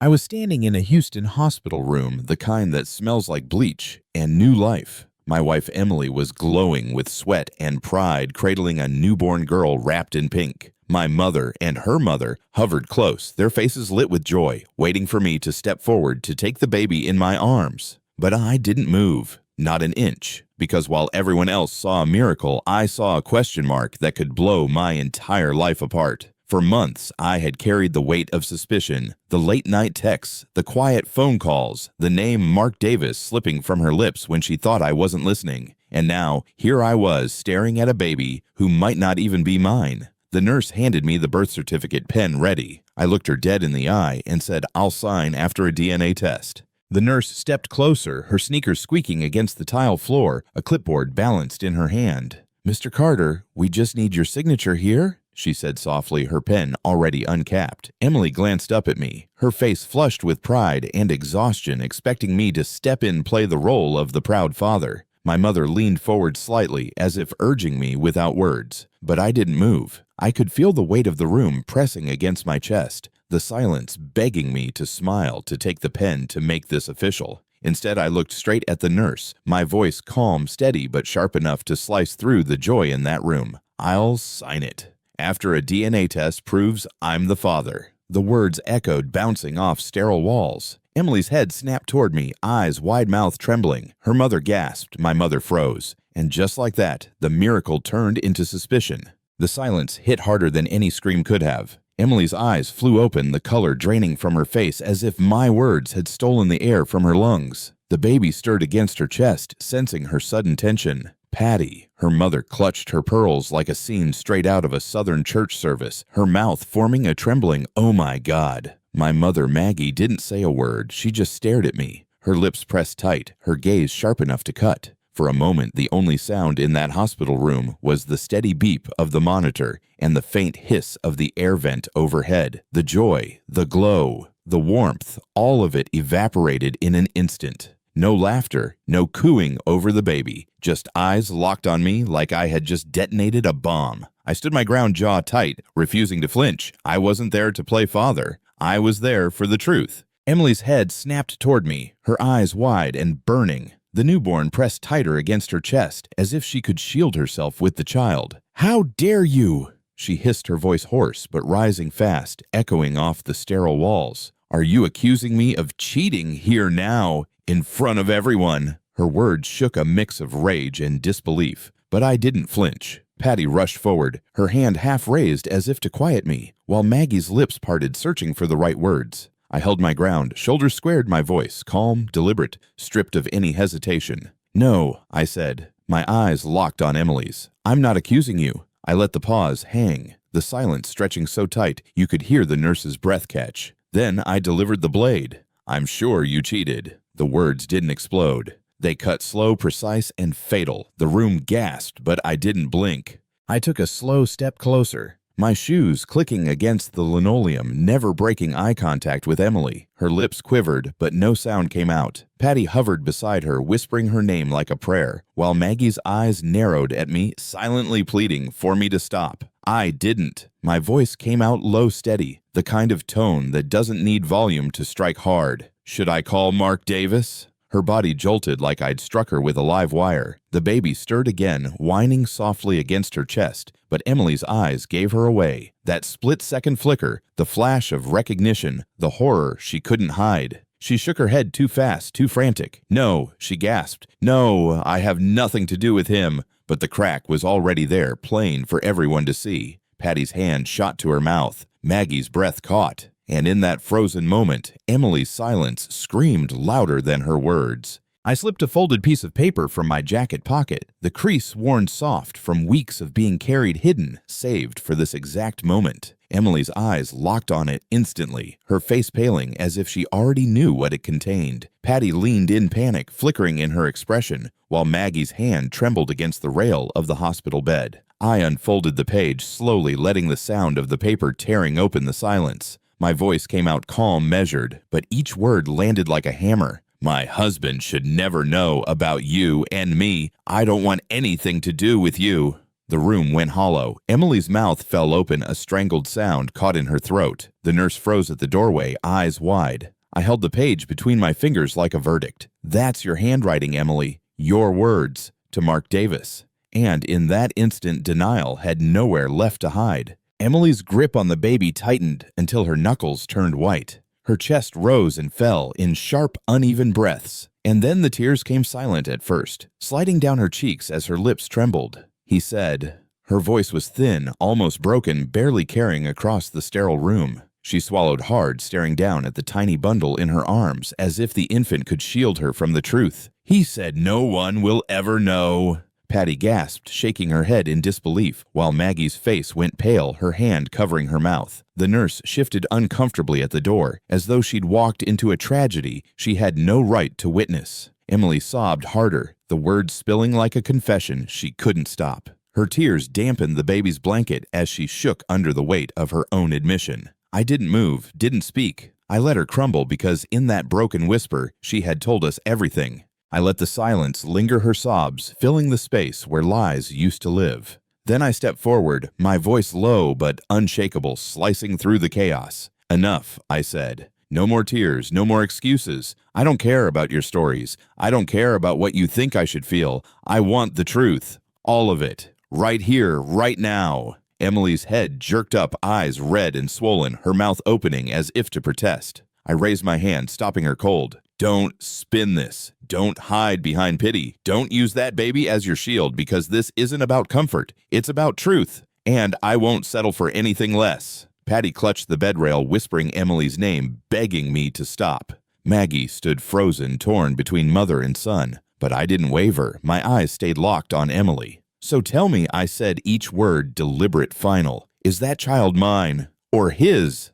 I was standing in a Houston hospital room, the kind that smells like bleach and new life. My wife Emily was glowing with sweat and pride, cradling a newborn girl wrapped in pink. My mother and her mother hovered close, their faces lit with joy, waiting for me to step forward to take the baby in my arms. But I didn't move, not an inch, because while everyone else saw a miracle, I saw a question mark that could blow my entire life apart. For months, I had carried the weight of suspicion, the late-night texts, the quiet phone calls, the name Mark Davis slipping from her lips when she thought I wasn't listening. And now, here I was staring at a baby who might not even be mine. The nurse handed me the birth certificate, pen ready. I looked her dead in the eye and said, "I'll sign after a DNA test." The nurse stepped closer, her sneakers squeaking against the tile floor, a clipboard balanced in her hand. "Mr. Carter, we just need your signature here," she said softly, her pen already uncapped. Emily glanced up at me, her face flushed with pride and exhaustion, expecting me to step in and play the role of the proud father. My mother leaned forward slightly, as if urging me without words. But I didn't move. I could feel the weight of the room pressing against my chest, the silence begging me to smile, to take the pen, to make this official. Instead, I looked straight at the nurse, my voice calm, steady, but sharp enough to slice through the joy in that room. "I'll sign it. After a DNA test proves I'm the father." The words echoed, bouncing off sterile walls. Emily's head snapped toward me, eyes wide-mouthed trembling. Her mother gasped, my mother froze. And just like that, the miracle turned into suspicion. The silence hit harder than any scream could have. Emily's eyes flew open, the color draining from her face as if my words had stolen the air from her lungs. The baby stirred against her chest, sensing her sudden tension. "Patty." Her mother clutched her pearls like a scene straight out of a Southern church service, her mouth forming a trembling, "Oh my God." My mother, Maggie, didn't say a word. She just stared at me, her lips pressed tight, her gaze sharp enough to cut. For a moment, the only sound in that hospital room was the steady beep of the monitor and the faint hiss of the air vent overhead. The joy, the glow, the warmth, all of it evaporated in an instant. No laughter, no cooing over the baby, just eyes locked on me like I had just detonated a bomb. I stood my ground, jaw tight, refusing to flinch. I wasn't there to play father. I was there for the truth. Emily's head snapped toward me, her eyes wide and burning. The newborn pressed tighter against her chest, as if she could shield herself with the child. "How dare you!" she hissed, her voice hoarse but rising fast, echoing off the sterile walls. "Are you accusing me of cheating here now, in front of everyone?" Her words shook a mix of rage and disbelief, but I didn't flinch. Patty rushed forward, her hand half raised as if to quiet me, while Maggie's lips parted, searching for the right words. I held my ground, shoulders squared, my voice calm, deliberate, stripped of any hesitation. "No," I said, my eyes locked on Emily's. "I'm not accusing you." I let the pause hang, the silence stretching so tight you could hear the nurse's breath catch. Then I delivered the blade. "I'm sure you cheated." The words didn't explode. They cut slow, precise, and fatal. The room gasped, but I didn't blink. I took a slow step closer, my shoes clicking against the linoleum, never breaking eye contact with Emily. Her lips quivered, but no sound came out. Patty hovered beside her, whispering her name like a prayer, while Maggie's eyes narrowed at me, silently pleading for me to stop. I didn't. My voice came out low, steady, the kind of tone that doesn't need volume to strike hard. "Should I call Mark Davis?" Her body jolted like I'd struck her with a live wire. The baby stirred again, whining softly against her chest, but Emily's eyes gave her away. That split-second flicker, the flash of recognition, the horror she couldn't hide. She shook her head too fast, too frantic. "No," she gasped. "No, I have nothing to do with him." But the crack was already there, plain for everyone to see. Patty's hand shot to her mouth. Maggie's breath caught. And in that frozen moment, Emily's silence screamed louder than her words. I slipped a folded piece of paper from my jacket pocket, the crease worn soft from weeks of being carried hidden, saved for this exact moment. Emily's eyes locked on it instantly, her face paling as if she already knew what it contained. Patty leaned in panic, flickering in her expression, while Maggie's hand trembled against the rail of the hospital bed. I unfolded the page, slowly letting the sound of the paper tearing open the silence. My voice came out calm, measured, but each word landed like a hammer. "My husband should never know about you and me. I don't want anything to do with you." The room went hollow. Emily's mouth fell open, a strangled sound caught in her throat. The nurse froze at the doorway, eyes wide. I held the page between my fingers like a verdict. "That's your handwriting, Emily. Your words." To Mark Davis. And in that instant, denial had nowhere left to hide. Emily's grip on the baby tightened until her knuckles turned white. Her chest rose and fell in sharp, uneven breaths. And then the tears came silent at first, sliding down her cheeks as her lips trembled. He said. Her voice was thin, almost broken, barely carrying across the sterile room. She swallowed hard, staring down at the tiny bundle in her arms, as if the infant could shield her from the truth. "He said no one will ever know." Patty gasped, shaking her head in disbelief, while Maggie's face went pale, her hand covering her mouth. The nurse shifted uncomfortably at the door, as though she'd walked into a tragedy she had no right to witness. Emily sobbed harder, the words spilling like a confession she couldn't stop. Her tears dampened the baby's blanket as she shook under the weight of her own admission. I didn't move, didn't speak. I let her crumble because in that broken whisper, she had told us everything. I let the silence linger her sobs, filling the space where lies used to live. Then I stepped forward, my voice low but unshakable, slicing through the chaos. "Enough," I said. "No more tears, no more excuses. I don't care about your stories. I don't care about what you think I should feel. I want the truth. All of it. Right here, right now." Emily's head jerked up, eyes red and swollen, her mouth opening as if to protest. I raised my hand, stopping her cold. "Don't spin this. Don't hide behind pity. Don't use that baby as your shield, because this isn't about comfort. It's about truth. And I won't settle for anything less." Patty clutched the bedrail, whispering Emily's name, begging me to stop. Maggie stood frozen, torn between mother and son. But I didn't waver. My eyes stayed locked on Emily. "So tell me," I said, each word deliberate, final. "Is that child mine? Or his?"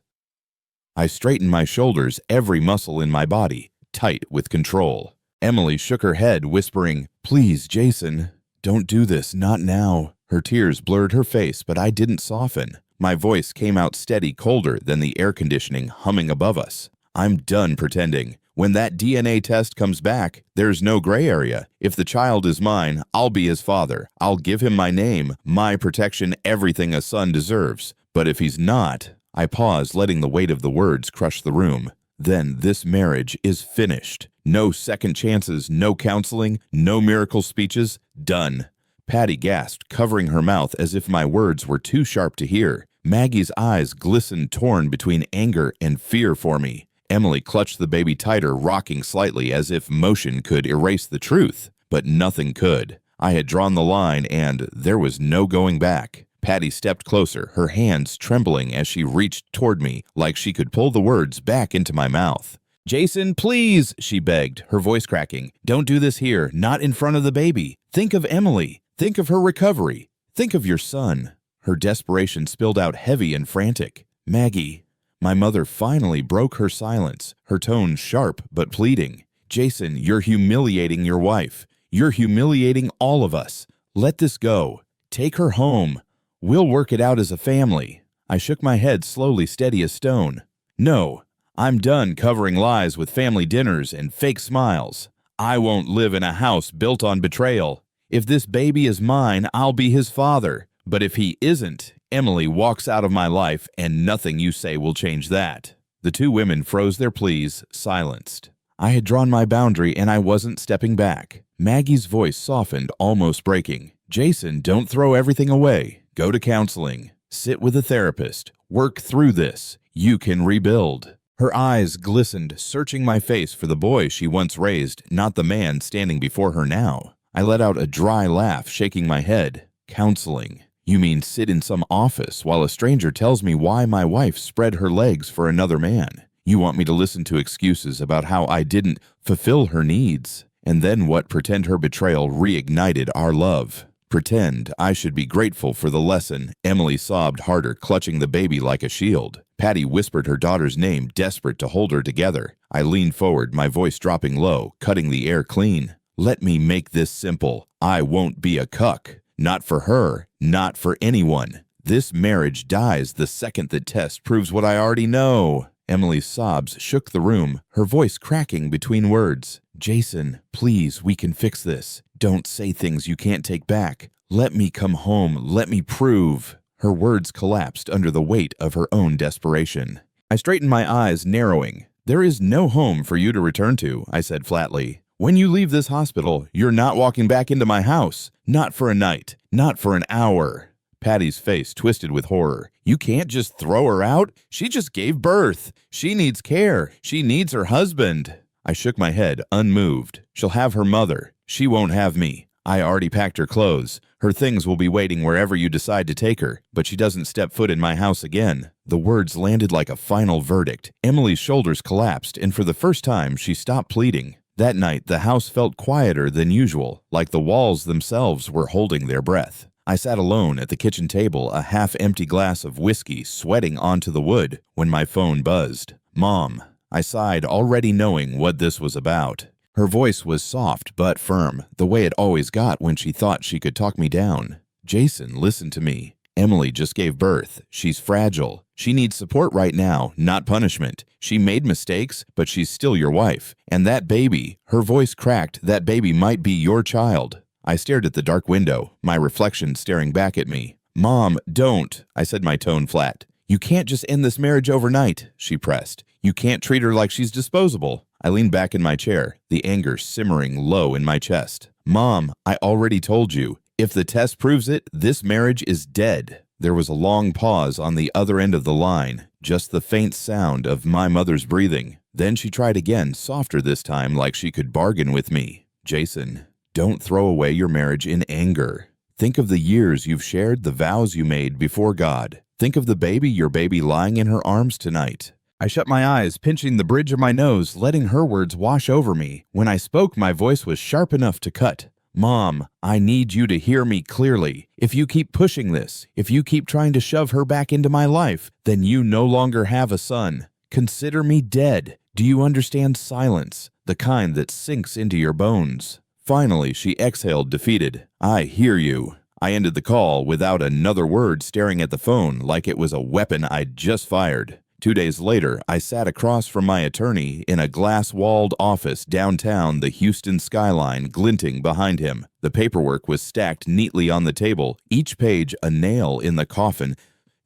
I straightened my shoulders, every muscle in my body tight with control. Emily shook her head, whispering, "Please, Jason, don't do this, not now." Her tears blurred her face, but I didn't soften. My voice came out steady, colder than the air conditioning humming above us. "I'm done pretending. When that DNA test comes back, there's no gray area. If the child is mine, I'll be his father. I'll give him my name, my protection, everything a son deserves. But if he's not..." I paused, letting the weight of the words crush the room. "Then this marriage is finished. No second chances, no counseling, no miracle speeches. Done." Patty gasped, covering her mouth as if my words were too sharp to hear. Maggie's eyes glistened, torn between anger and fear for me. Emily clutched the baby tighter, rocking slightly as if motion could erase the truth. But nothing could. I had drawn the line, and there was no going back. Patty stepped closer, her hands trembling as she reached toward me, like she could pull the words back into my mouth. "Jason, please," she begged, her voice cracking. "Don't do this here, not in front of the baby. Think of Emily. Think of her recovery. Think of your son." Her desperation spilled out heavy and frantic. "Maggie." My mother finally broke her silence, her tone sharp but pleading. "Jason, you're humiliating your wife. You're humiliating all of us. Let this go. Take her home. We'll work it out as a family." I shook my head slowly, steady as stone. "No, I'm done covering lies with family dinners and fake smiles. I won't live in a house built on betrayal. If this baby is mine, I'll be his father. But if he isn't, Emily walks out of my life, and nothing you say will change that." The two women froze their pleas, silenced. I had drawn my boundary, and I wasn't stepping back. Maggie's voice softened, almost breaking. "Jason, don't throw everything away. Go to counseling. Sit with a therapist. Work through this. You can rebuild." Her eyes glistened, searching my face for the boy she once raised, not the man standing before her now. I let out a dry laugh, shaking my head. "Counseling? You mean sit in some office while a stranger tells me why my wife spread her legs for another man? You want me to listen to excuses about how I didn't fulfill her needs? And then what? Pretend her betrayal reignited our love? Pretend I should be grateful for the lesson?" Emily sobbed harder, clutching the baby like a shield. Patty whispered her daughter's name, desperate to hold her together. I leaned forward, my voice dropping low, cutting the air clean. "Let me make this simple. I won't be a cuck. Not for her, not for anyone. This marriage dies the second the test proves what I already know." Emily's sobs shook the room, her voice cracking between words. "Jason, please, we can fix this. Don't say things you can't take back. Let me come home. Let me prove. Her words collapsed under the weight of her own desperation. I straightened my eyes, narrowing. There is no home for you to return to, I said flatly. When you leave this hospital, you're not walking back into my house. Not for a night. Not for an hour. Patty's face twisted with horror. You can't just throw her out. She just gave birth. She needs care. She needs her husband. I shook my head, unmoved. She'll have her mother. She won't have me. I already packed her clothes. Her things will be waiting wherever you decide to take her, but she doesn't step foot in my house again. The words landed like a final verdict. Emily's shoulders collapsed, and for the first time, she stopped pleading. That night, the house felt quieter than usual, like the walls themselves were holding their breath. I sat alone at the kitchen table, a half-empty glass of whiskey sweating onto the wood, when my phone buzzed. Mom. I sighed, already knowing what this was about. Her voice was soft but firm, the way it always got when she thought she could talk me down. Jason, listen to me. Emily just gave birth. She's fragile. She needs support right now, not punishment. She made mistakes, but she's still your wife. And that baby, her voice cracked, that baby might be your child. I stared at the dark window, my reflection staring back at me. Mom, don't, I said, my tone flat. You can't just end this marriage overnight, she pressed. You can't treat her like she's disposable. I leaned back in my chair, the anger simmering low in my chest. Mom, I already told you. If the test proves it, this marriage is dead. There was a long pause on the other end of the line, just the faint sound of my mother's breathing. Then she tried again, softer this time, like she could bargain with me. Jason, don't throw away your marriage in anger. Think of the years you've shared, the vows you made before God. Think of your baby lying in her arms tonight. I shut my eyes, pinching the bridge of my nose, letting her words wash over me. When I spoke, my voice was sharp enough to cut. Mom, I need you to hear me clearly. If you keep pushing this, if you keep trying to shove her back into my life, then you no longer have a son. Consider me dead. Do you understand silence, the kind that sinks into your bones? Finally, she exhaled, defeated. I hear you. I ended the call without another word, staring at the phone like it was a weapon I'd just fired. 2 days later, I sat across from my attorney in a glass-walled office downtown, the Houston skyline glinting behind him. The paperwork was stacked neatly on the table, each page a nail in the coffin,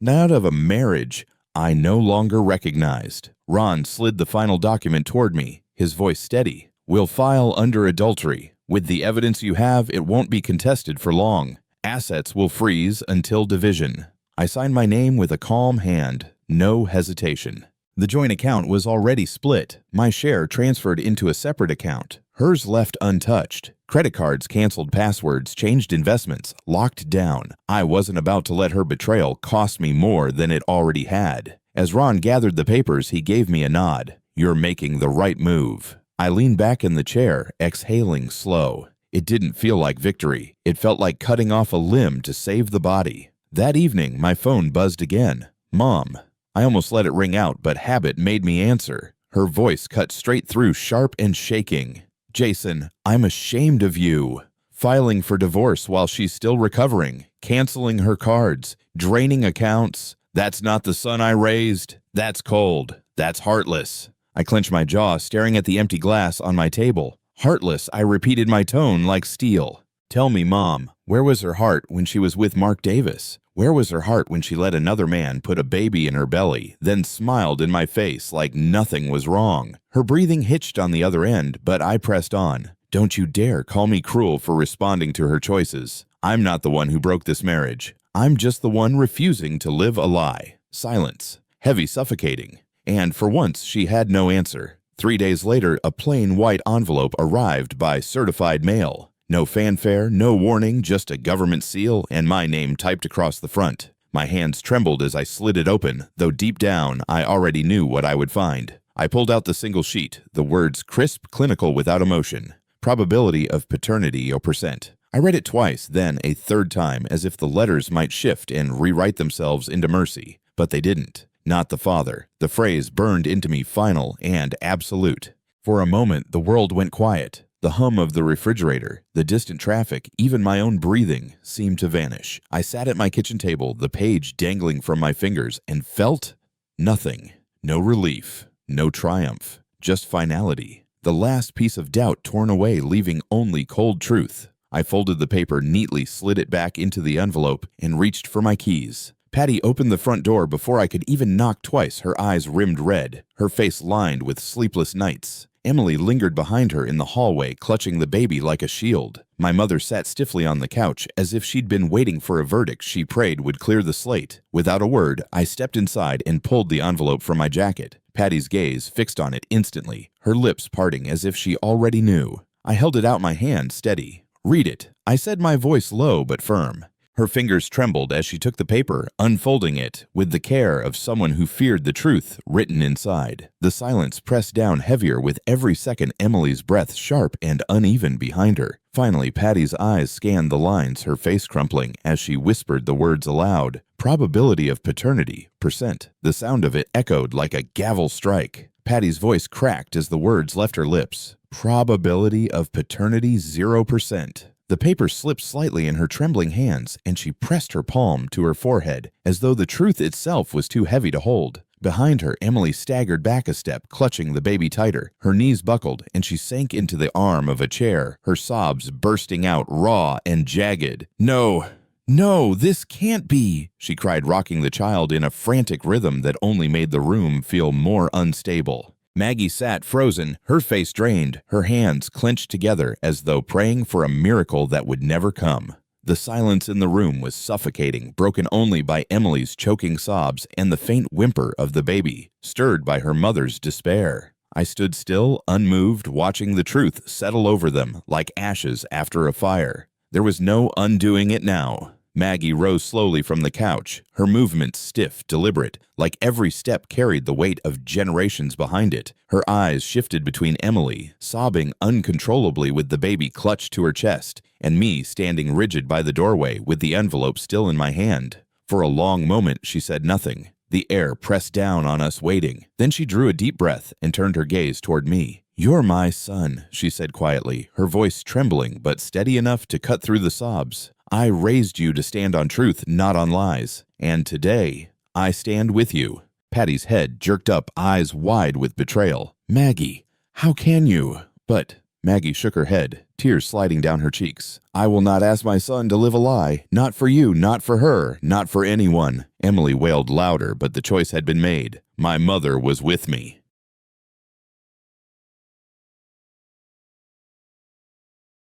not of a marriage I no longer recognized. Ron slid the final document toward me, his voice steady. We'll file under adultery. With the evidence you have, it won't be contested for long. Assets will freeze until division. I signed my name with a calm hand. No hesitation. The joint account was already split. My share transferred into a separate account. Hers left untouched. Credit cards canceled, passwords, changed investments, locked down. I wasn't about to let her betrayal cost me more than it already had. As Ron gathered the papers, he gave me a nod. You're making the right move. I leaned back in the chair, exhaling slow. It didn't feel like victory. It felt like cutting off a limb to save the body. That evening, my phone buzzed again. Mom. I almost let it ring out, but habit made me answer. Her voice cut straight through, sharp and shaking. Jason, I'm ashamed of you. Filing for divorce while she's still recovering, canceling her cards, draining accounts. That's not the son I raised. That's cold. That's heartless. I clenched my jaw, staring at the empty glass on my table. Heartless, I repeated, my tone like steel. Tell me, Mom, where was her heart when she was with Mark Davis? Where was her heart when she let another man put a baby in her belly, then smiled in my face like nothing was wrong? Her breathing hitched on the other end, but I pressed on. Don't you dare call me cruel for responding to her choices. I'm not the one who broke this marriage. I'm just the one refusing to live a lie. Silence. Heavy, suffocating. And for once, she had no answer. 3 days later, a plain white envelope arrived by certified mail. No fanfare, no warning, just a government seal and my name typed across the front. My hands trembled as I slid it open, though deep down, I already knew what I would find. I pulled out the single sheet, the words crisp, clinical, without emotion. Probability of paternity or percent. I read it twice, then a third time, as if the letters might shift and rewrite themselves into mercy. But they didn't. Not the father. The phrase burned into me, final and absolute. For a moment, the world went quiet. The hum of the refrigerator, the distant traffic, even my own breathing seemed to vanish. I sat at my kitchen table, the page dangling from my fingers, and felt nothing. No relief, no triumph, just finality. The last piece of doubt torn away, leaving only cold truth. I folded the paper neatly, slid it back into the envelope, and reached for my keys. Patty opened the front door before I could even knock twice, her eyes rimmed red, her face lined with sleepless nights. Emily lingered behind her in the hallway, clutching the baby like a shield. My mother sat stiffly on the couch, as if she'd been waiting for a verdict she prayed would clear the slate. Without a word, I stepped inside and pulled the envelope from my jacket. Patty's gaze fixed on it instantly, her lips parting as if she already knew. I held it out my hand, steady. "Read it," I said, my voice low but firm. Her fingers trembled as she took the paper, unfolding it with the care of someone who feared the truth written inside. The silence pressed down heavier with every second, Emily's breath sharp and uneven behind her. Finally, Patty's eyes scanned the lines, her face crumpling as she whispered the words aloud. "Probability of paternity, %." The sound of it echoed like a gavel strike. Patty's voice cracked as the words left her lips. "Probability of paternity, 0%. The paper slipped slightly in her trembling hands, and she pressed her palm to her forehead, as though the truth itself was too heavy to hold. Behind her, Emily staggered back a step, clutching the baby tighter. Her knees buckled, and she sank into the arm of a chair, her sobs bursting out raw and jagged. "No, no, this can't be," she cried, rocking the child in a frantic rhythm that only made the room feel more unstable. Maggie sat frozen, her face drained, her hands clenched together as though praying for a miracle that would never come. The silence in the room was suffocating, broken only by Emily's choking sobs and the faint whimper of the baby, stirred by her mother's despair. I stood still, unmoved, watching the truth settle over them like ashes after a fire. There was no undoing it now. Maggie rose slowly from the couch, her movements stiff, deliberate, like every step carried the weight of generations behind it. Her eyes shifted between Emily, sobbing uncontrollably with the baby clutched to her chest, and me standing rigid by the doorway with the envelope still in my hand. For a long moment she said nothing. The air pressed down on us, waiting. Then she drew a deep breath and turned her gaze toward me. "You're my son," she said quietly, her voice trembling but steady enough to cut through the sobs. "I raised you to stand on truth, not on lies. And today, I stand with you." Patty's head jerked up, eyes wide with betrayal. "Maggie, how can you?" "But," Maggie shook her head, tears sliding down her cheeks. "I will not ask my son to live a lie. Not for you, not for her, not for anyone." Emily wailed louder, but the choice had been made. My mother was with me.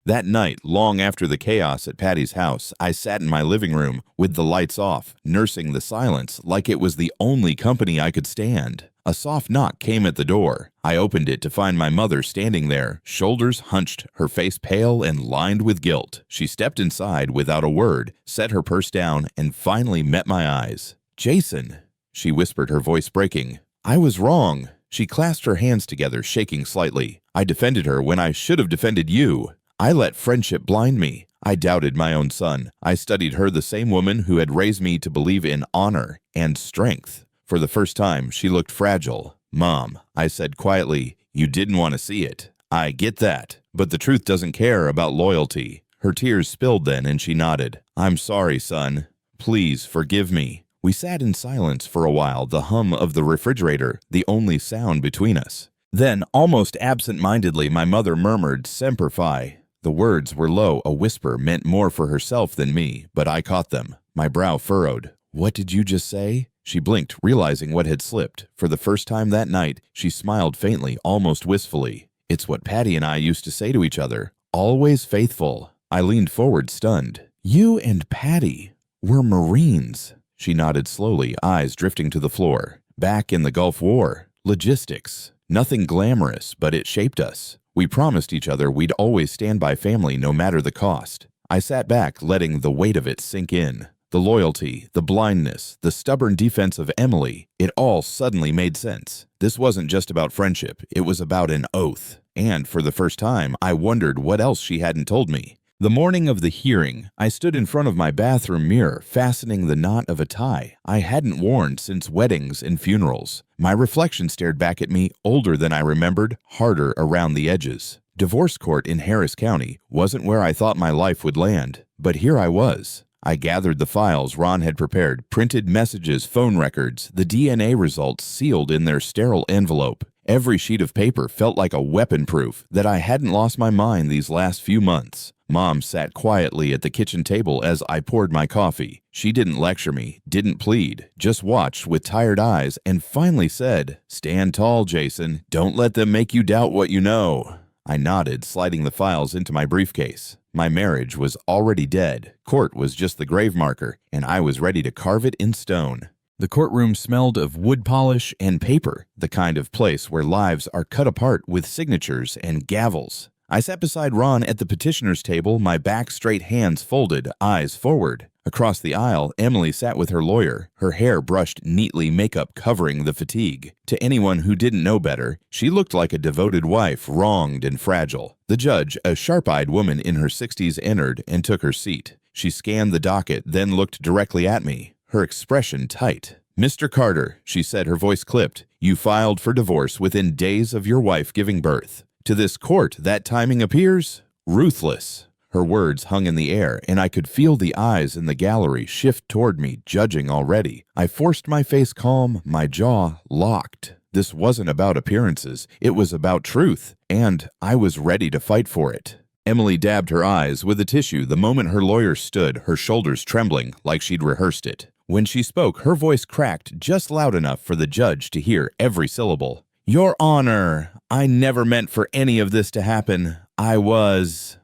That night, long after the chaos at Patty's house, I sat in my living room with the lights off, nursing the silence like it was the only company I could stand. A soft knock came at the door. I opened it to find my mother standing there, shoulders hunched, her face pale and lined with guilt. She stepped inside without a word, set her purse down, and finally met my eyes. "Jason," she whispered, her voice breaking. "I was wrong." She clasped her hands together, shaking slightly. "I defended her when I should have defended you. I let friendship blind me. I doubted my own son. I studied her, the same woman who had raised me to believe in honor and strength." For the first time, she looked fragile. "Mom," I said quietly, "you didn't want to see it. I get that. But the truth doesn't care about loyalty." Her tears spilled then, and she nodded. "I'm sorry, son. Please forgive me." We sat in silence for a while, the hum of the refrigerator the only sound between us. Then, almost absent-mindedly, my mother murmured, "Semper Fi." The words were low, a whisper meant more for herself than me, but I caught them. My brow furrowed. "What did you just say?" She blinked, realizing what had slipped. For the first time that night, she smiled faintly, almost wistfully. "It's what Patty and I used to say to each other. Always faithful." I leaned forward, stunned. "You and Patty were Marines." She nodded slowly, eyes drifting to the floor. "Back in the Gulf War. Logistics. Nothing glamorous, but it shaped us. We promised each other we'd always stand by family no matter the cost." I sat back, letting the weight of it sink in. The loyalty, the blindness, the stubborn defense of Emily, it all suddenly made sense. This wasn't just about friendship, it was about an oath. And for the first time, I wondered what else she hadn't told me. The morning of the hearing, I stood in front of my bathroom mirror, fastening the knot of a tie I hadn't worn since weddings and funerals. My reflection stared back at me, older than I remembered, harder around the edges. Divorce court in Harris County wasn't where I thought my life would land, but here I was. I gathered the files Ron had prepared, printed messages, phone records, the DNA results sealed in their sterile envelope. Every sheet of paper felt like a weapon proof that I hadn't lost my mind these last few months. Mom sat quietly at the kitchen table as I poured my coffee. She didn't lecture me, didn't plead, just watched with tired eyes and finally said, "Stand tall, Jason. Don't let them make you doubt what you know." I nodded, sliding the files into my briefcase. My marriage was already dead. Court was just the grave marker, and I was ready to carve it in stone. The courtroom smelled of wood polish and paper, the kind of place where lives are cut apart with signatures and gavels. I sat beside Ron at the petitioner's table, my back straight, hands folded, eyes forward. Across the aisle, Emily sat with her lawyer, her hair brushed neatly, makeup covering the fatigue. To anyone who didn't know better, she looked like a devoted wife, wronged and fragile. The judge, a sharp-eyed woman in her 60s, entered and took her seat. She scanned the docket, then looked directly at me, her expression tight. "Mr. Carter," she said, her voice clipped, "you filed for divorce within days of your wife giving birth. To this court, that timing appears ruthless." Her words hung in the air, and I could feel the eyes in the gallery shift toward me, judging already. I forced my face calm, my jaw locked. This wasn't about appearances, it was about truth, and I was ready to fight for it. Emily dabbed her eyes with a tissue the moment her lawyer stood, her shoulders trembling like she'd rehearsed it. When she spoke, her voice cracked just loud enough for the judge to hear every syllable. "Your Honor, I never meant for any of this to happen. I was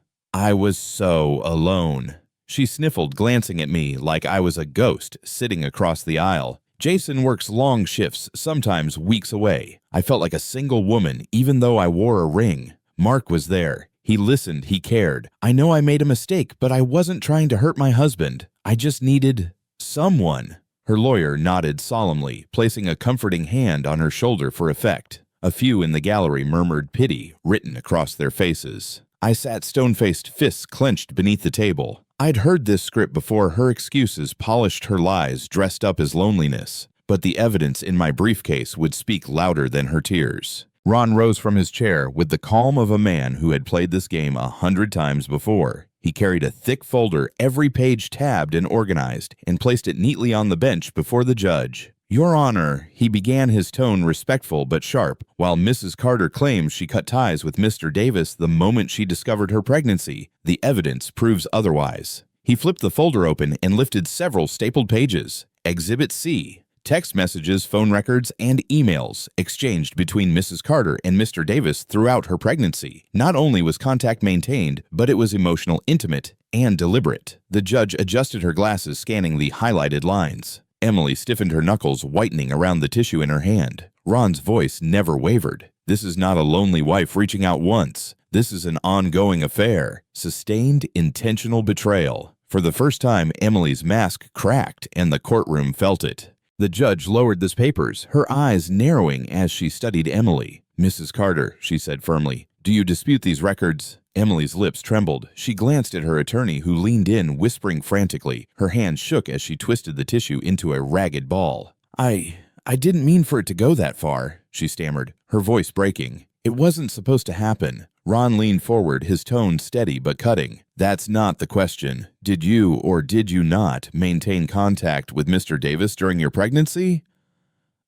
so alone." She sniffled, glancing at me like I was a ghost sitting across the aisle. "Jason works long shifts, sometimes weeks away. I felt like a single woman, even though I wore a ring. Mark was there. He listened, he cared. I know I made a mistake, but I wasn't trying to hurt my husband. I just needed someone." Her lawyer nodded solemnly, placing a comforting hand on her shoulder for effect. A few in the gallery murmured pity, written across their faces. I sat stone-faced, fists clenched beneath the table. I'd heard this script before. Her excuses polished her lies, dressed up as loneliness. But the evidence in my briefcase would speak louder than her tears. Ron rose from his chair with the calm of a man who had played this game 100 times before. He carried a thick folder, every page tabbed and organized, and placed it neatly on the bench before the judge. "Your Honor," he began, his tone respectful but sharp, "while Mrs. Carter claims she cut ties with Mr. Davis the moment she discovered her pregnancy, the evidence proves otherwise." He flipped the folder open and lifted several stapled pages. Exhibit C. Text messages, phone records, and emails exchanged between Mrs. Carter and Mr. Davis throughout her pregnancy. Not only was contact maintained, but it was emotional, intimate, and deliberate. The judge adjusted her glasses, scanning the highlighted lines. Emily stiffened her knuckles, whitening around the tissue in her hand. Ron's voice never wavered. "This is not a lonely wife reaching out once. This is an ongoing affair. Sustained, intentional betrayal." For the first time, Emily's mask cracked, and the courtroom felt it. The judge lowered the papers, her eyes narrowing as she studied Emily. "Mrs. Carter," she said firmly, "do you dispute these records?" Emily's lips trembled. She glanced at her attorney, who leaned in, whispering frantically. Her hand shook as she twisted the tissue into a ragged ball. I didn't mean for it to go that far," she stammered, her voice breaking. "It wasn't supposed to happen." Ron leaned forward, his tone steady but cutting. "That's not the question. Did you or did you not maintain contact with Mr. Davis during your pregnancy?"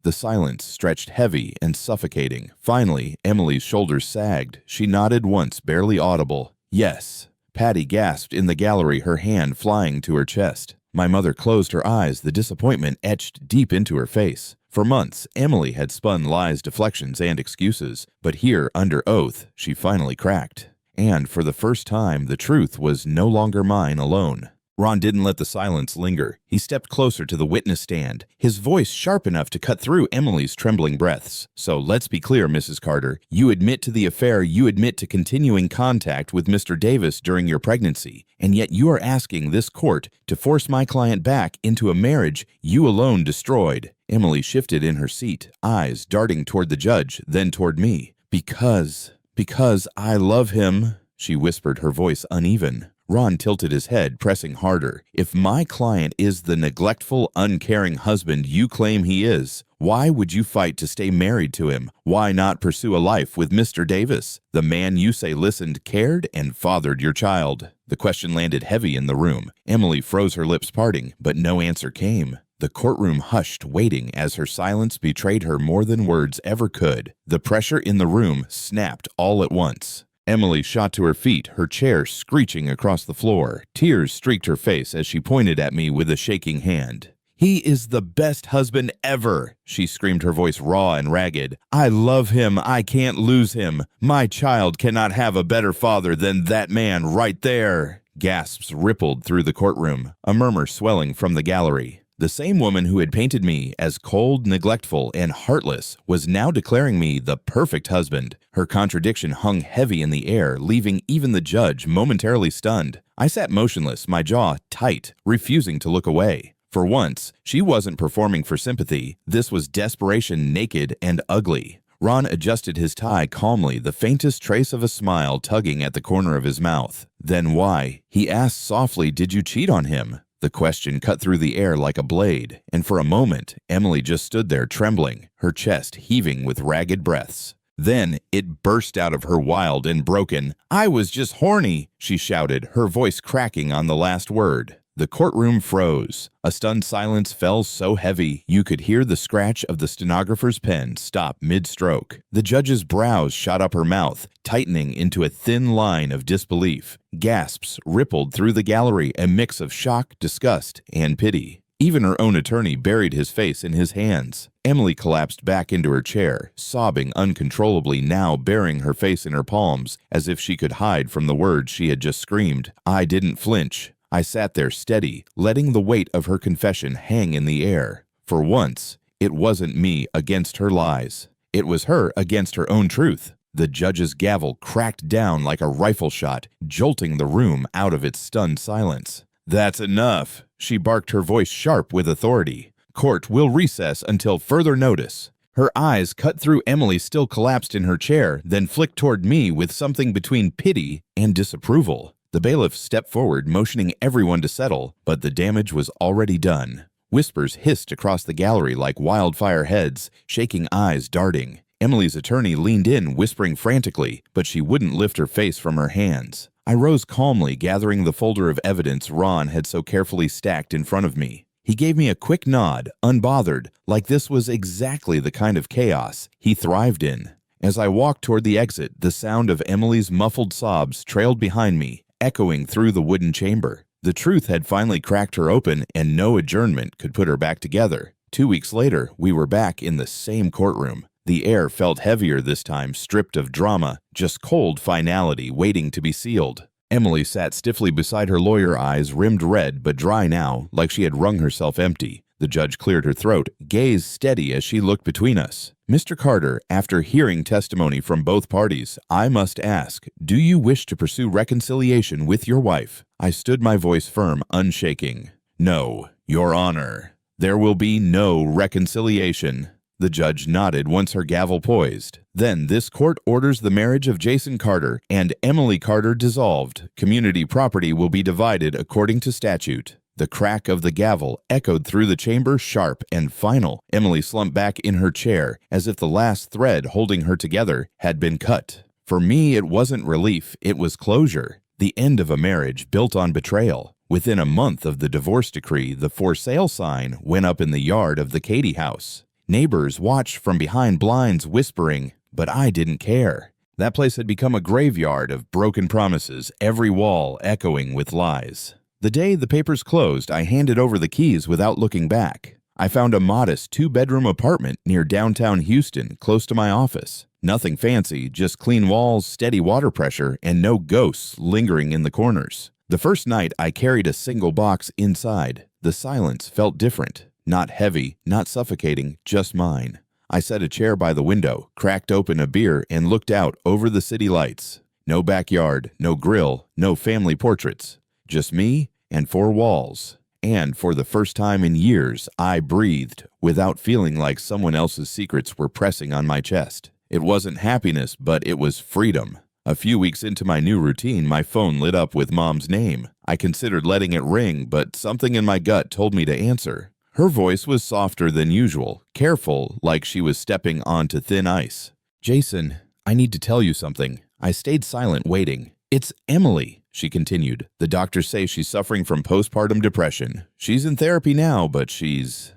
The silence stretched heavy and suffocating. Finally, Emily's shoulders sagged. She nodded once, barely audible. "Yes." Patty gasped in the gallery, her hand flying to her chest. My mother closed her eyes, the disappointment etched deep into her face. For months, Emily had spun lies, deflections, and excuses, but here, under oath, she finally cracked. And for the first time, the truth was no longer mine alone. Ron didn't let the silence linger. He stepped closer to the witness stand, his voice sharp enough to cut through Emily's trembling breaths. "So let's be clear, Mrs. Carter. You admit to the affair, you admit to continuing contact with Mr. Davis during your pregnancy, and yet you are asking this court to force my client back into a marriage you alone destroyed." Emily shifted in her seat, eyes darting toward the judge, then toward me. Because I love him," she whispered, her voice uneven. Ron tilted his head, pressing harder. "If my client is the neglectful, uncaring husband you claim he is, why would you fight to stay married to him? Why not pursue a life with Mr. Davis, the man you say listened, cared, and fathered your child?" The question landed heavy in the room. Emily froze, her lips parting, but no answer came. The courtroom hushed, waiting, as her silence betrayed her more than words ever could. The pressure in the room snapped all at once. Emily shot to her feet, her chair screeching across the floor. Tears streaked her face as she pointed at me with a shaking hand. "He is the best husband ever," she screamed, her voice raw and ragged. "I love him. I can't lose him. My child cannot have a better father than that man right there." Gasps rippled through the courtroom, a murmur swelling from the gallery. The same woman who had painted me as cold, neglectful, and heartless was now declaring me the perfect husband. Her contradiction hung heavy in the air, leaving even the judge momentarily stunned. I sat motionless, my jaw tight, refusing to look away. For once, she wasn't performing for sympathy. This was desperation, naked and ugly. Ron adjusted his tie calmly, the faintest trace of a smile tugging at the corner of his mouth. "Then why?" he asked softly. "Did you cheat on him?" The question cut through the air like a blade, and for a moment, Emily just stood there trembling, her chest heaving with ragged breaths. Then it burst out of her wild and broken. "I was just horny," she shouted, her voice cracking on the last word. The courtroom froze. A stunned silence fell so heavy you could hear the scratch of the stenographer's pen stop mid-stroke. The judge's brows shot up her mouth, tightening into a thin line of disbelief. Gasps rippled through the gallery, a mix of shock, disgust, and pity. Even her own attorney buried his face in his hands. Emily collapsed back into her chair, sobbing uncontrollably, now burying her face in her palms as if she could hide from the words she had just screamed. I didn't flinch. I sat there steady, letting the weight of her confession hang in the air. For once, it wasn't me against her lies. It was her against her own truth. The judge's gavel cracked down like a rifle shot, jolting the room out of its stunned silence. "That's enough," she barked, her voice sharp with authority. "Court will recess until further notice." Her eyes cut through Emily, still collapsed in her chair, then flicked toward me with something between pity and disapproval. The bailiff stepped forward, motioning everyone to settle, but the damage was already done. Whispers hissed across the gallery like wildfire heads, shaking eyes darting. Emily's attorney leaned in, whispering frantically, but she wouldn't lift her face from her hands. I rose calmly, gathering the folder of evidence Ron had so carefully stacked in front of me. He gave me a quick nod, unbothered, like this was exactly the kind of chaos he thrived in. As I walked toward the exit, the sound of Emily's muffled sobs trailed behind me, echoing through the wooden chamber. The truth had finally cracked her open, and no adjournment could put her back together. 2 weeks later, we were back in the same courtroom. The air felt heavier this time, stripped of drama, just cold finality waiting to be sealed. Emily sat stiffly beside her lawyer, eyes rimmed red but dry now, like she had wrung herself empty. The judge cleared her throat, gaze steady as she looked between us. "Mr. Carter, after hearing testimony from both parties, I must ask, do you wish to pursue reconciliation with your wife?" I stood, my voice firm, unshaking. "No, Your Honor. There will be no reconciliation." The judge nodded once her gavel poised. "Then this court orders the marriage of Jason Carter and Emily Carter dissolved. Community property will be divided according to statute." The crack of the gavel echoed through the chamber, sharp and final. Emily slumped back in her chair, as if the last thread holding her together had been cut. For me, it wasn't relief, it was closure. The end of a marriage built on betrayal. Within a month of the divorce decree, the for sale sign went up in the yard of the Katie house. Neighbors watched from behind blinds, whispering, but I didn't care. That place had become a graveyard of broken promises, every wall echoing with lies. The day the papers closed, I handed over the keys without looking back. I found a modest 2-bedroom apartment near downtown Houston, close to my office. Nothing fancy, just clean walls, steady water pressure, and no ghosts lingering in the corners. The first night, I carried a single box inside. The silence felt different. Not heavy, not suffocating, just mine. I set a chair by the window, cracked open a beer, and looked out over the city lights. No backyard, no grill, no family portraits. Just me and 4 walls. And for the first time in years, I breathed without feeling like someone else's secrets were pressing on my chest. It wasn't happiness, but it was freedom. A few weeks into my new routine, my phone lit up with Mom's name. I considered letting it ring, but something in my gut told me to answer. Her voice was softer than usual, careful, like she was stepping onto thin ice. "Jason, I need to tell you something." I stayed silent, waiting. "It's Emily," she continued. "The doctors say she's suffering from postpartum depression. She's in therapy now, but she's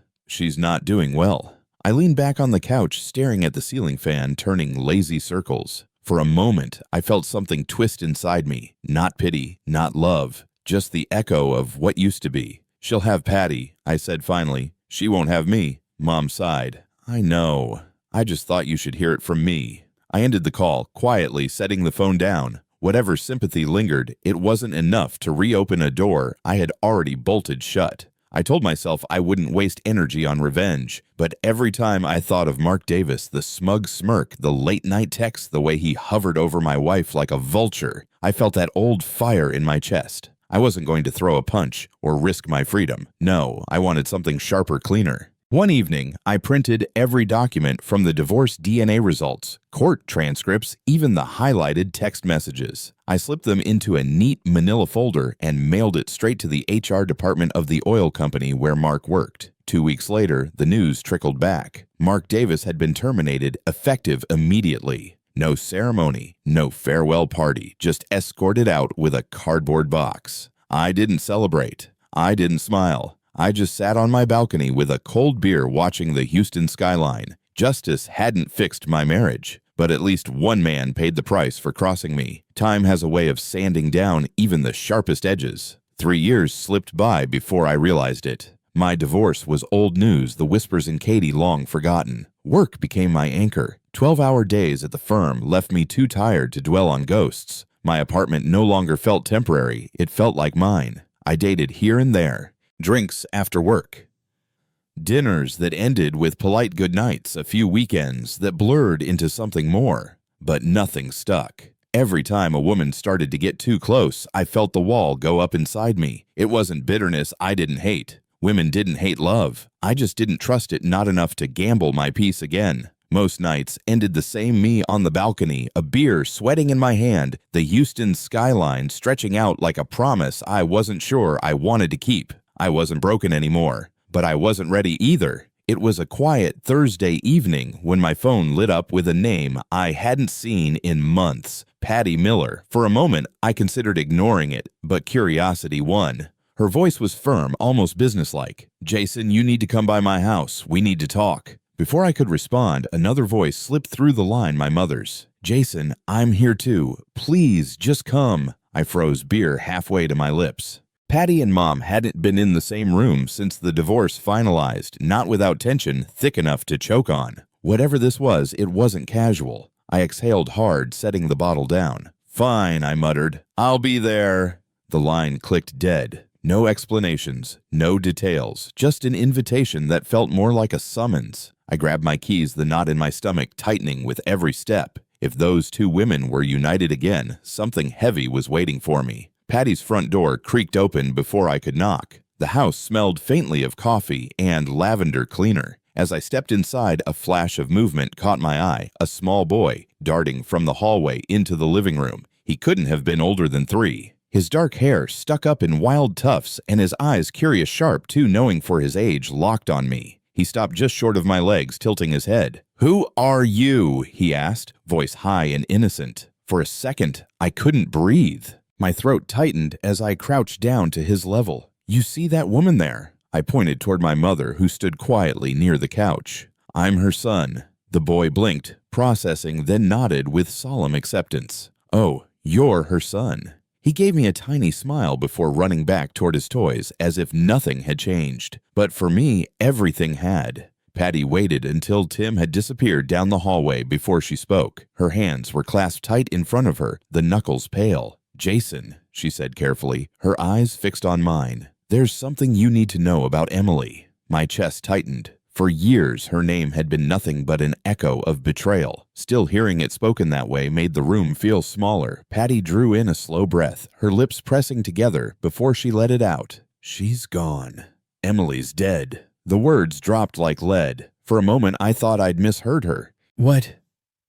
not doing well." I leaned back on the couch, staring at the ceiling fan turning lazy circles. For a moment, I felt something twist inside me. Not pity, not love, just the echo of what used to be. "She'll have Patty," I said finally. "She won't have me." Mom sighed. "I know. I just thought you should hear it from me." I ended the call, quietly setting the phone down. Whatever sympathy lingered, it wasn't enough to reopen a door I had already bolted shut. I told myself I wouldn't waste energy on revenge, but every time I thought of Mark Davis, the smug smirk, the late-night texts, the way he hovered over my wife like a vulture, I felt that old fire in my chest. I wasn't going to throw a punch or risk my freedom. No, I wanted something sharper, cleaner. One evening, I printed every document from the divorce DNA results, court transcripts, even the highlighted text messages. I slipped them into a neat manila folder and mailed it straight to the HR department of the oil company where Mark worked. 2 weeks later, the news trickled back. Mark Davis had been terminated, effective immediately. No ceremony, no farewell party, just escorted out with a cardboard box. I didn't celebrate. I didn't smile. I just sat on my balcony with a cold beer watching the Houston skyline. Justice hadn't fixed my marriage, but at least one man paid the price for crossing me. Time has a way of sanding down even the sharpest edges. 3 years slipped by before I realized it. My divorce was old news, the whispers in Katie long forgotten. Work became my anchor. 12-hour days at the firm left me too tired to dwell on ghosts. My apartment no longer felt temporary, it felt like mine. I dated here and there. Drinks after work. Dinners that ended with polite goodnights, a few weekends that blurred into something more. But nothing stuck. Every time a woman started to get too close, I felt the wall go up inside me. It wasn't bitterness I didn't hate. Women didn't hate love. I just didn't trust it not enough to gamble my peace again. Most nights ended the same me on the balcony, a beer sweating in my hand, the Houston skyline stretching out like a promise I wasn't sure I wanted to keep. I wasn't broken anymore, but I wasn't ready either. It was a quiet Thursday evening when my phone lit up with a name I hadn't seen in months, Patty Miller. For a moment, I considered ignoring it, but curiosity won. Her voice was firm, almost businesslike. "Jason, you need to come by my house. We need to talk." Before I could respond, another voice slipped through the line, my mother's. "Jason, I'm here too. Please, just come." I froze, beer halfway to my lips. Patty and Mom hadn't been in the same room since the divorce finalized, not without tension thick enough to choke on. Whatever this was, it wasn't casual. I exhaled hard, setting the bottle down. "Fine," I muttered. "I'll be there." The line clicked dead. No explanations, no details, just an invitation that felt more like a summons. I grabbed my keys, the knot in my stomach tightening with every step. If those two women were united again, something heavy was waiting for me. Patty's front door creaked open before I could knock. The house smelled faintly of coffee and lavender cleaner. As I stepped inside, a flash of movement caught my eye, a small boy darting from the hallway into the living room. He couldn't have been older than 3. His dark hair stuck up in wild tufts, and his eyes, curious sharp, too knowing for his age, locked on me. He stopped just short of my legs, tilting his head. "Who are you?" he asked, voice high and innocent. For a second, I couldn't breathe. My throat tightened as I crouched down to his level. "You see that woman there?" I pointed toward my mother, who stood quietly near the couch. "I'm her son." The boy blinked, processing, then nodded with solemn acceptance. "Oh, you're her son." He gave me a tiny smile before running back toward his toys, as if nothing had changed. But for me, everything had. Patty waited until Tim had disappeared down the hallway before she spoke. Her hands were clasped tight in front of her, the knuckles pale. "Jason," she said carefully, her eyes fixed on mine. "There's something you need to know about Emily." My chest tightened. For years, her name had been nothing but an echo of betrayal. Still hearing it spoken that way made the room feel smaller. Patty drew in a slow breath, her lips pressing together before she let it out. "She's gone. Emily's dead." The words dropped like lead. For a moment, I thought I'd misheard her. "What?"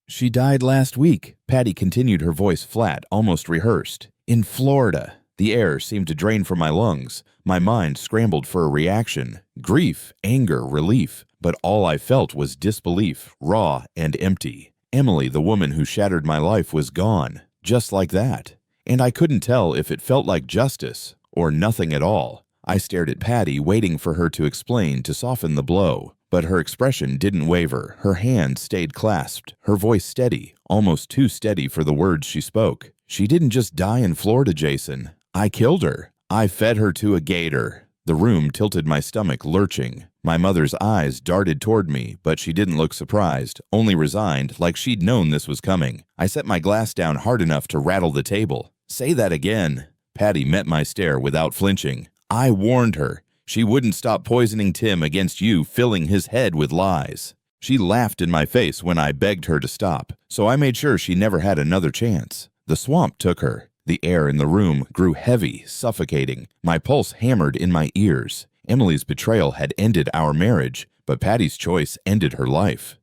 "She died last week," Patty continued, her voice flat, almost rehearsed. "In Florida." The air seemed to drain from my lungs. My mind scrambled for a reaction. Grief, anger, relief. But all I felt was disbelief, raw and empty. Emily, the woman who shattered my life, was gone. Just like that. And I couldn't tell if it felt like justice or nothing at all. I stared at Patty, waiting for her to explain, to soften the blow. But her expression didn't waver. Her hands stayed clasped, her voice steady, almost too steady for the words she spoke. She didn't just die in Florida, Jason. I killed her. I fed her to a gator. The room tilted, my stomach lurching. My mother's eyes darted toward me, but she didn't look surprised, only resigned, like she'd known this was coming. I set my glass down hard enough to rattle the table. Say that again. Patty met my stare without flinching. I warned her. She wouldn't stop poisoning Tim against you, filling his head with lies. She laughed in my face when I begged her to stop, so I made sure she never had another chance. The swamp took her. The air in the room grew heavy, suffocating. My pulse hammered in my ears. Emily's betrayal had ended our marriage, but Patty's choice ended her life.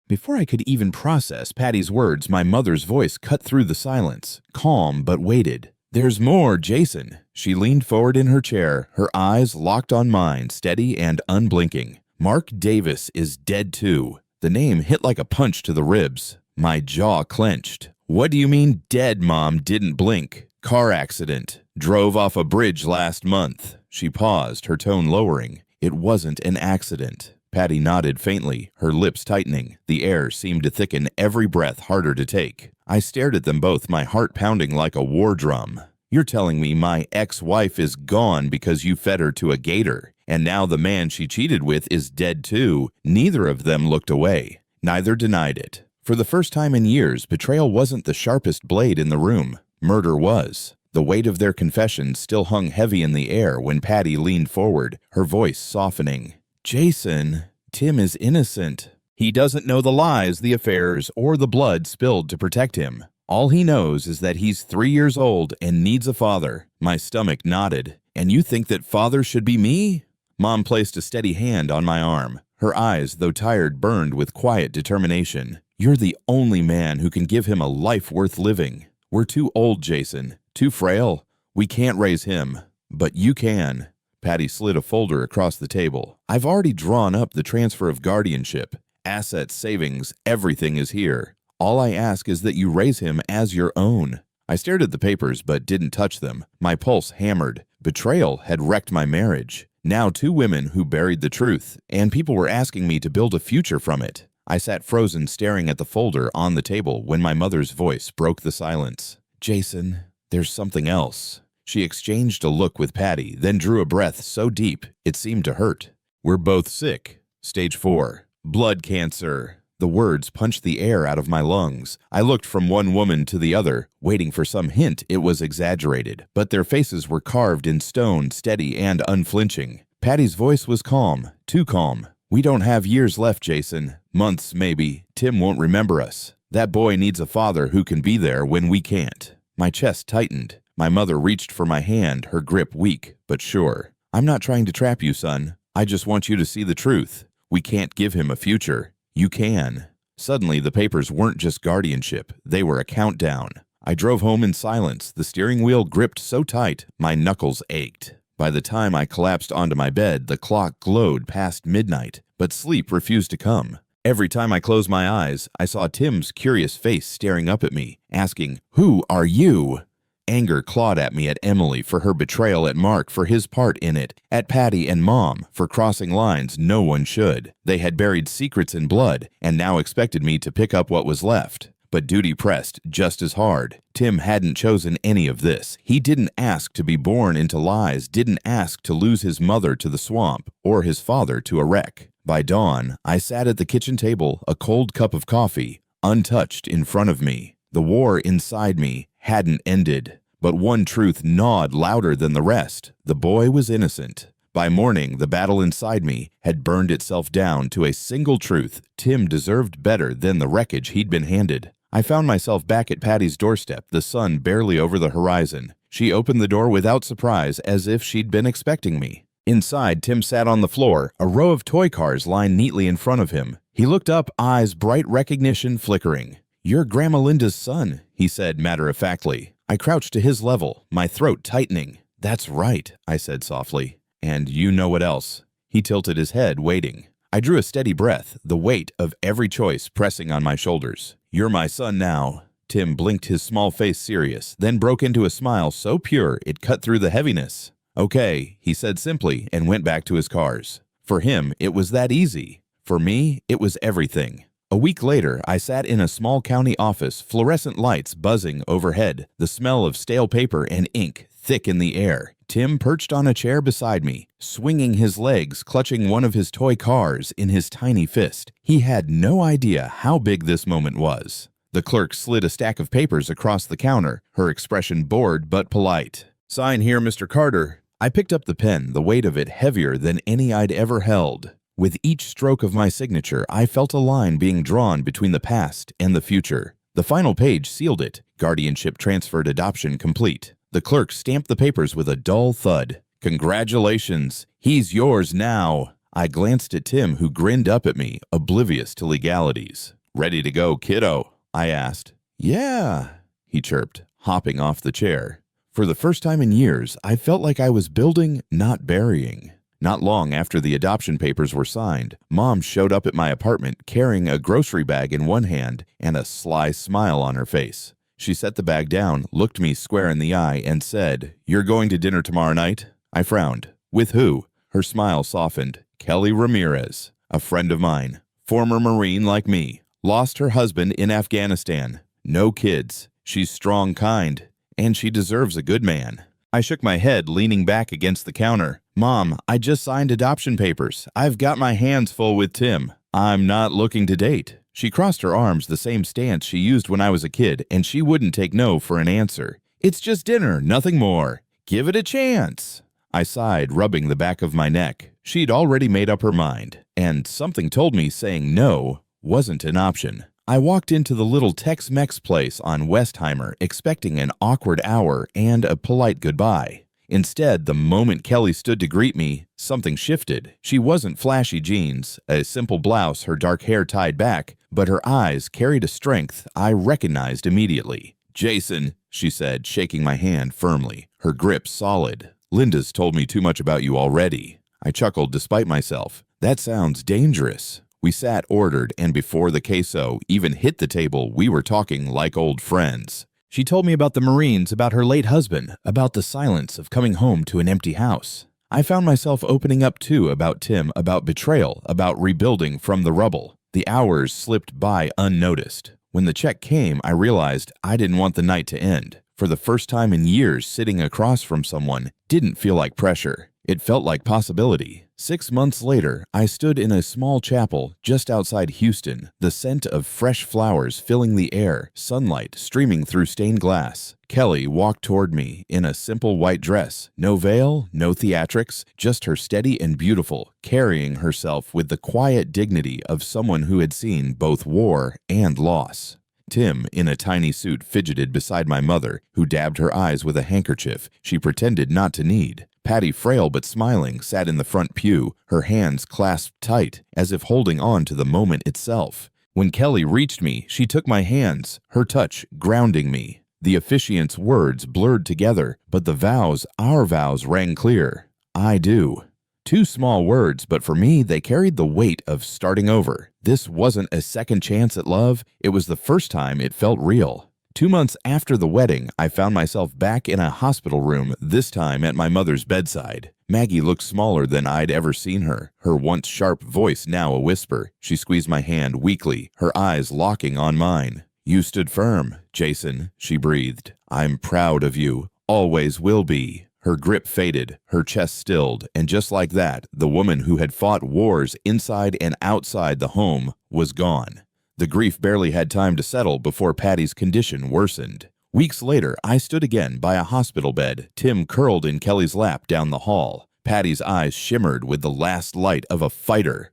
Before I could even process Patty's words, my mother's voice cut through the silence, calm but weighted. There's more, Jason. She leaned forward in her chair, her eyes locked on mine, steady and unblinking. Mark Davis is dead too. The name hit like a punch to the ribs. My jaw clenched. What do you mean dead? Mom didn't blink. Car accident. Drove off a bridge last month. She paused, her tone lowering. It wasn't an accident. Patty nodded faintly, her lips tightening. The air seemed to thicken, every breath harder to take. I stared at them both, my heart pounding like a war drum. You're telling me my ex-wife is gone because you fed her to a gator, and now the man she cheated with is dead too? Neither of them looked away. Neither denied it. For the first time in years, betrayal wasn't the sharpest blade in the room. Murder was. The weight of their confession still hung heavy in the air when Patty leaned forward, her voice softening. Jason, Tim is innocent. He doesn't know the lies, the affairs, or the blood spilled to protect him. All he knows is that he's 3 years old and needs a father. My stomach nodded. And you think that father should be me? Mom placed a steady hand on my arm. Her eyes, though tired, burned with quiet determination. You're the only man who can give him a life worth living. We're too old, Jason. Too frail. We can't raise him. But you can. Patty slid a folder across the table. I've already drawn up the transfer of guardianship. Assets, savings, everything is here. All I ask is that you raise him as your own. I stared at the papers but didn't touch them. My pulse hammered. Betrayal had wrecked my marriage. Now 2 women who buried the truth, and people were asking me to build a future from it. I sat frozen, staring at the folder on the table when my mother's voice broke the silence. Jason, there's something else. She exchanged a look with Patty, then drew a breath so deep it seemed to hurt. We're both sick. Stage 4. Blood cancer. The words punched the air out of my lungs. I looked from one woman to the other, waiting for some hint it was exaggerated, but their faces were carved in stone, steady and unflinching. Patty's voice was calm, too calm. We don't have years left, Jason. Months, maybe. Tim won't remember us. That boy needs a father who can be there when we can't. My chest tightened. My mother reached for my hand, her grip weak, but sure. I'm not trying to trap you, son. I just want you to see the truth. We can't give him a future. You can. Suddenly, the papers weren't just guardianship. They were a countdown. I drove home in silence, the steering wheel gripped so tight, my knuckles ached. By the time I collapsed onto my bed, the clock glowed past midnight, but sleep refused to come. Every time I closed my eyes, I saw Tim's curious face staring up at me, asking, "Who are you?" Anger clawed at me at Emily for her betrayal, at Mark for his part in it, at Patty and Mom for crossing lines no one should. They had buried secrets in blood and now expected me to pick up what was left. But duty pressed just as hard. Tim hadn't chosen any of this. He didn't ask to be born into lies, didn't ask to lose his mother to the swamp or his father to a wreck. By dawn, I sat at the kitchen table, a cold cup of coffee, untouched in front of me. The war inside me hadn't ended, but one truth gnawed louder than the rest. The boy was innocent. By morning, the battle inside me had burned itself down to a single truth. Tim deserved better than the wreckage he'd been handed. I found myself back at Patty's doorstep, the sun barely over the horizon. She opened the door without surprise, as if she'd been expecting me. Inside, Tim sat on the floor, a row of toy cars lined neatly in front of him. He looked up, eyes bright recognition flickering. "You're Grandma Linda's son," he said matter-of-factly. I crouched to his level, my throat tightening. "That's right," I said softly. "And you know what else?" He tilted his head, waiting. I drew a steady breath, the weight of every choice pressing on my shoulders. "You're my son now." Tim blinked, his small face serious, then broke into a smile so pure it cut through the heaviness. "Okay," he said simply and went back to his cars. For him, it was that easy. For me, it was everything. A week later, I sat in a small county office, fluorescent lights buzzing overhead, the smell of stale paper and ink thick in the air. Tim perched on a chair beside me, swinging his legs, clutching one of his toy cars in his tiny fist. He had no idea how big this moment was. The clerk slid a stack of papers across the counter, her expression bored but polite. "Sign here, Mr. Carter." I picked up the pen, the weight of it heavier than any I'd ever held. With each stroke of my signature, I felt a line being drawn between the past and the future. The final page sealed it. Guardianship transferred, adoption complete. The clerk stamped the papers with a dull thud. "Congratulations, he's yours now." I glanced at Tim, who grinned up at me, oblivious to legalities. "Ready to go, kiddo?" I asked. "Yeah," he chirped, hopping off the chair. For the first time in years, I felt like I was building, not burying. Not long after the adoption papers were signed, Mom showed up at my apartment carrying a grocery bag in one hand and a sly smile on her face. She set the bag down, looked me square in the eye, and said, "You're going to dinner tomorrow night?" I frowned. "With who?" Her smile softened. "Kelly Ramirez, a friend of mine. Former Marine like me. Lost her husband in Afghanistan. No kids. She's strong, kind, and she deserves a good man." I shook my head, leaning back against the counter. "Mom, I just signed adoption papers. I've got my hands full with Tim. I'm not looking to date." She crossed her arms, the same stance she used when I was a kid, and she wouldn't take no for an answer. "It's just dinner, nothing more. Give it a chance." I sighed, rubbing the back of my neck. She'd already made up her mind, and something told me saying no wasn't an option. I walked into the little Tex-Mex place on Westheimer, expecting an awkward hour and a polite goodbye. Instead, the moment Kelly stood to greet me, something shifted. She wasn't flashy jeans, a simple blouse, her dark hair tied back, but her eyes carried a strength I recognized immediately. "Jason," she said, shaking my hand firmly, her grip solid. "Linda's told me too much about you already." I chuckled despite myself. "That sounds dangerous." We sat ordered, and before the queso even hit the table, we were talking like old friends. She told me about the Marines, about her late husband, about the silence of coming home to an empty house. I found myself opening up too, about Tim, about betrayal, about rebuilding from the rubble. The hours slipped by unnoticed. When the check came, I realized I didn't want the night to end. For the first time in years, sitting across from someone didn't feel like pressure. It felt like possibility. 6 months later, I stood in a small chapel just outside Houston, the scent of fresh flowers filling the air, sunlight streaming through stained glass. Kelly walked toward me in a simple white dress, no veil, no theatrics, just her steady and beautiful, carrying herself with the quiet dignity of someone who had seen both war and loss. Tim, in a tiny suit, fidgeted beside my mother, who dabbed her eyes with a handkerchief she pretended not to need. Patty, frail but smiling, sat in the front pew, her hands clasped tight, as if holding on to the moment itself. When Kelly reached me, she took my hands, her touch grounding me. The officiant's words blurred together, but the vows, our vows, rang clear. "I do." 2 small words, but for me, they carried the weight of starting over. This wasn't a second chance at love. It was the first time it felt real. 2 months after the wedding, I found myself back in a hospital room, this time at my mother's bedside. Maggie looked smaller than I'd ever seen her, her once sharp voice now a whisper. She squeezed my hand weakly, her eyes locking on mine. "You stood firm, Jason," she breathed. "I'm proud of you. Always will be." Her grip faded, her chest stilled, and just like that, the woman who had fought wars inside and outside the home was gone. The grief barely had time to settle before Patty's condition worsened. Weeks later, I stood again by a hospital bed, Tim curled in Kelly's lap down the hall. Patty's eyes shimmered with the last light of a fighter.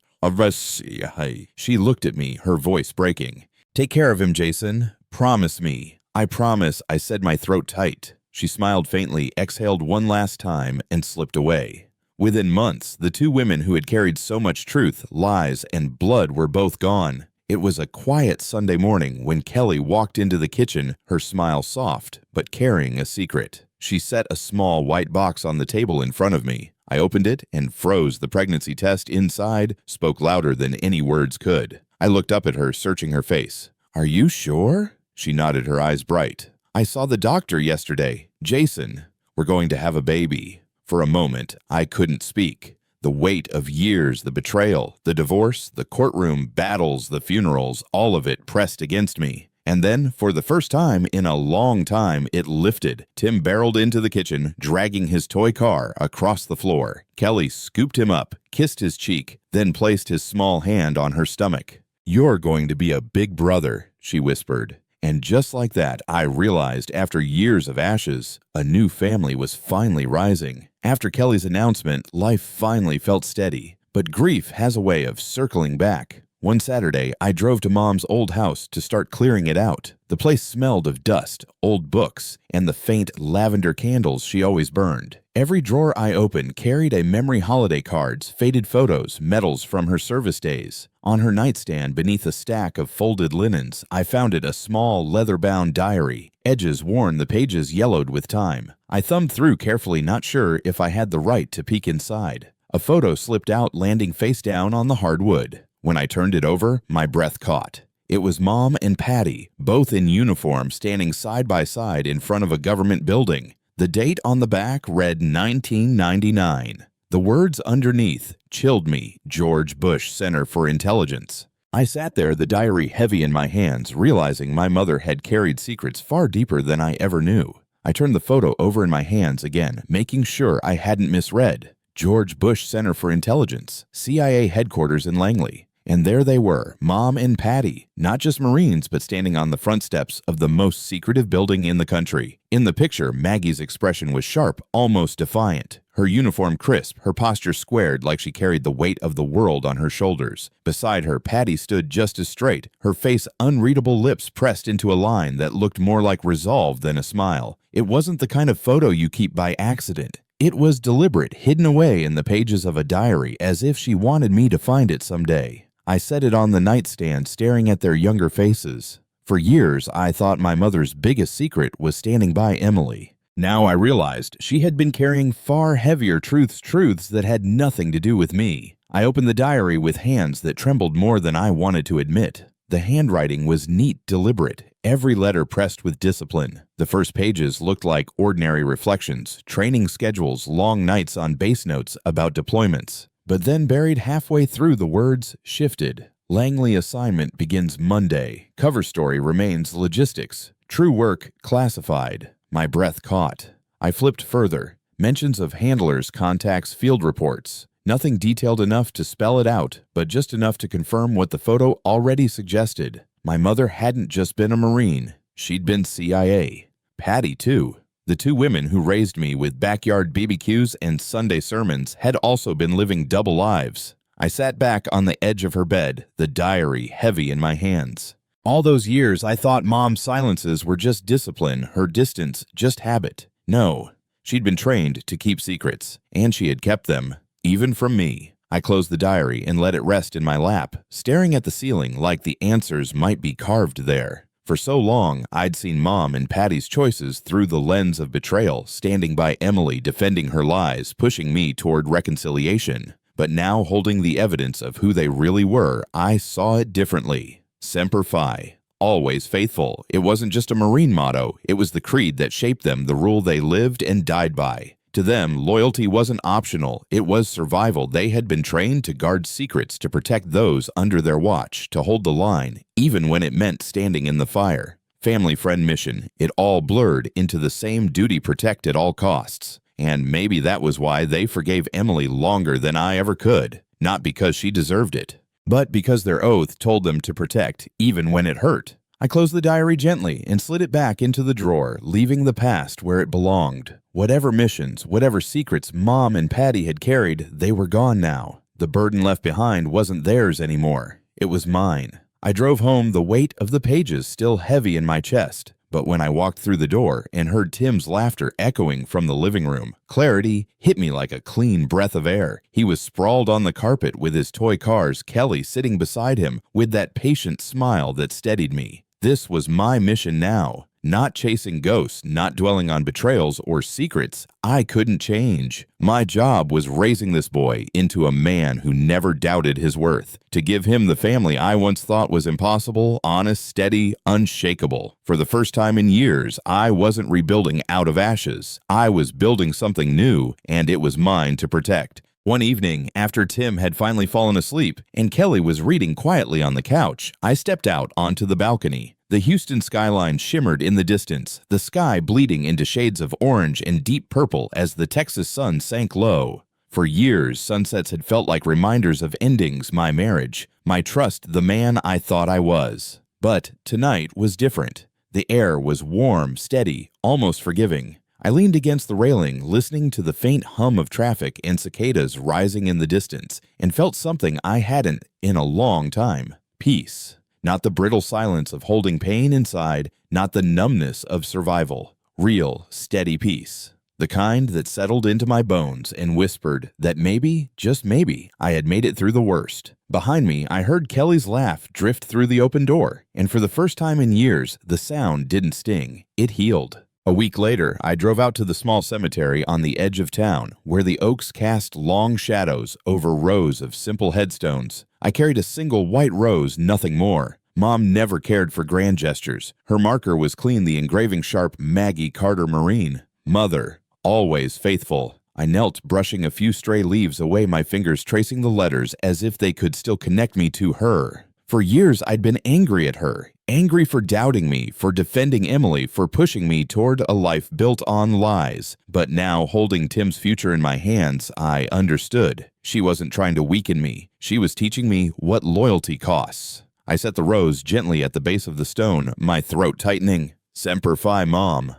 She looked at me, her voice breaking. "Take care of him, Jason. Promise me." "I promise," I said, my throat tight. She smiled faintly, exhaled one last time, and slipped away. Within months, the 2 women who had carried so much truth, lies, and blood were both gone. It was a quiet Sunday morning when Kelly walked into the kitchen, her smile soft, but carrying a secret. She set a small white box on the table in front of me. I opened it and froze. The pregnancy test inside spoke louder than any words could. I looked up at her, searching her face. "Are you sure?" She nodded, her eyes bright. "I saw the doctor yesterday. Jason, we're going to have a baby." For a moment, I couldn't speak. The weight of years, the betrayal, the divorce, the courtroom battles, the funerals, all of it pressed against me. And then, for the first time in a long time, it lifted. Tim barreled into the kitchen, dragging his toy car across the floor. Kelly scooped him up, kissed his cheek, then placed his small hand on her stomach. "You're going to be a big brother," she whispered. And just like that, I realized after years of ashes, a new family was finally rising. After Kelly's announcement, life finally felt steady. But grief has a way of circling back. One Saturday, I drove to Mom's old house to start clearing it out. The place smelled of dust, old books, and the faint lavender candles she always burned. Every drawer I opened carried a memory holiday cards, faded photos, medals from her service days. On her nightstand beneath a stack of folded linens, I found a small leather-bound diary, edges worn, the pages yellowed with time. I thumbed through carefully, not sure if I had the right to peek inside. A photo slipped out, landing face down on the hardwood. When I turned it over, my breath caught. It was Mom and Patty, both in uniform, standing side by side in front of a government building. The date on the back read 1999. The words underneath chilled me, George Bush Center for Intelligence. I sat there, the diary heavy in my hands, realizing my mother had carried secrets far deeper than I ever knew. I turned the photo over in my hands again, making sure I hadn't misread. George Bush Center for Intelligence, CIA headquarters in Langley. And there they were, Mom and Patty, not just Marines, but standing on the front steps of the most secretive building in the country. In the picture, Maggie's expression was sharp, almost defiant. Her uniform crisp, her posture squared like she carried the weight of the world on her shoulders. Beside her, Patty stood just as straight, her face unreadable, lips pressed into a line that looked more like resolve than a smile. It wasn't the kind of photo you keep by accident. It was deliberate, hidden away in the pages of a diary, as if she wanted me to find it someday. I set it on the nightstand, staring at their younger faces. For years, I thought my mother's biggest secret was standing by Emily. Now I realized she had been carrying far heavier truths that had nothing to do with me. I opened the diary with hands that trembled more than I wanted to admit. The handwriting was neat, deliberate, every letter pressed with discipline. The first pages looked like ordinary reflections, training schedules, long nights on base notes about deployments. But then buried halfway through, the words shifted. Langley assignment begins Monday. Cover story remains logistics. True work classified. My breath caught. I flipped further. Mentions of handlers, contacts, field reports. Nothing detailed enough to spell it out, but just enough to confirm what the photo already suggested. My mother hadn't just been a Marine. She'd been CIA. Patty, too. The two women who raised me with backyard BBQs and Sunday sermons had also been living double lives. I sat back on the edge of her bed, the diary heavy in my hands. All those years, I thought Mom's silences were just discipline, her distance just habit. No, she'd been trained to keep secrets, and she had kept them, even from me. I closed the diary and let it rest in my lap, staring at the ceiling like the answers might be carved there. For so long, I'd seen Mom and Patty's choices through the lens of betrayal, standing by Emily, defending her lies, pushing me toward reconciliation. But now, holding the evidence of who they really were, I saw it differently. Semper Fi, always faithful. It wasn't just a Marine motto, it was the creed that shaped them, the rule they lived and died by. To them, loyalty wasn't optional, it was survival. They had been trained to guard secrets, to protect those under their watch, to hold the line, even when it meant standing in the fire. Family, friend, mission, it all blurred into the same duty: protect at all costs. And maybe that was why they forgave Emily longer than I ever could. Not because she deserved it, but because their oath told them to protect, even when it hurt. I closed the diary gently and slid it back into the drawer, leaving the past where it belonged. Whatever missions, whatever secrets Mom and Patty had carried, they were gone now. The burden left behind wasn't theirs anymore. It was mine. I drove home, the weight of the pages still heavy in my chest. But when I walked through the door and heard Tim's laughter echoing from the living room, clarity hit me like a clean breath of air. He was sprawled on the carpet with his toy cars, Kelly sitting beside him with that patient smile that steadied me. This was my mission now. not chasing ghosts, not dwelling on betrayals or secrets I couldn't change. My job was raising this boy into a man who never doubted his worth, to give him the family I once thought was impossible, honest, steady, unshakable. For the first time in years, I wasn't rebuilding out of ashes. I was building something new, and it was mine to protect. One evening, after Tim had finally fallen asleep and Kelly was reading quietly on the couch, I stepped out onto the balcony. The Houston skyline shimmered in the distance, the sky bleeding into shades of orange and deep purple as the Texas sun sank low. For years, sunsets had felt like reminders of endings, my marriage, my trust, the man I thought I was. But tonight was different. The air was warm, steady, almost forgiving. I leaned against the railing, listening to the faint hum of traffic and cicadas rising in the distance, and felt something I hadn't in a long time. Peace. Not the brittle silence of holding pain inside, not the numbness of survival. Real, steady peace. The kind that settled into my bones and whispered that maybe, just maybe, I had made it through the worst. Behind me, I heard Kelly's laugh drift through the open door, and for the first time in years, the sound didn't sting. It healed. A week later, I drove out to the small cemetery on the edge of town, where the oaks cast long shadows over rows of simple headstones. I carried a single white rose, nothing more. Mom never cared for grand gestures. Her marker was clean, the engraving sharp Maggie Carter Marine. Mother, always faithful. I knelt, brushing a few stray leaves away, my fingers tracing the letters as if they could still connect me to her. For years, I'd been angry at her. Angry for doubting me, for defending Emily, for pushing me toward a life built on lies. But now, holding Tim's future in my hands, I understood. She wasn't trying to weaken me. She was teaching me what loyalty costs. I set the rose gently at the base of the stone, my throat tightening. Semper Fi, Mom.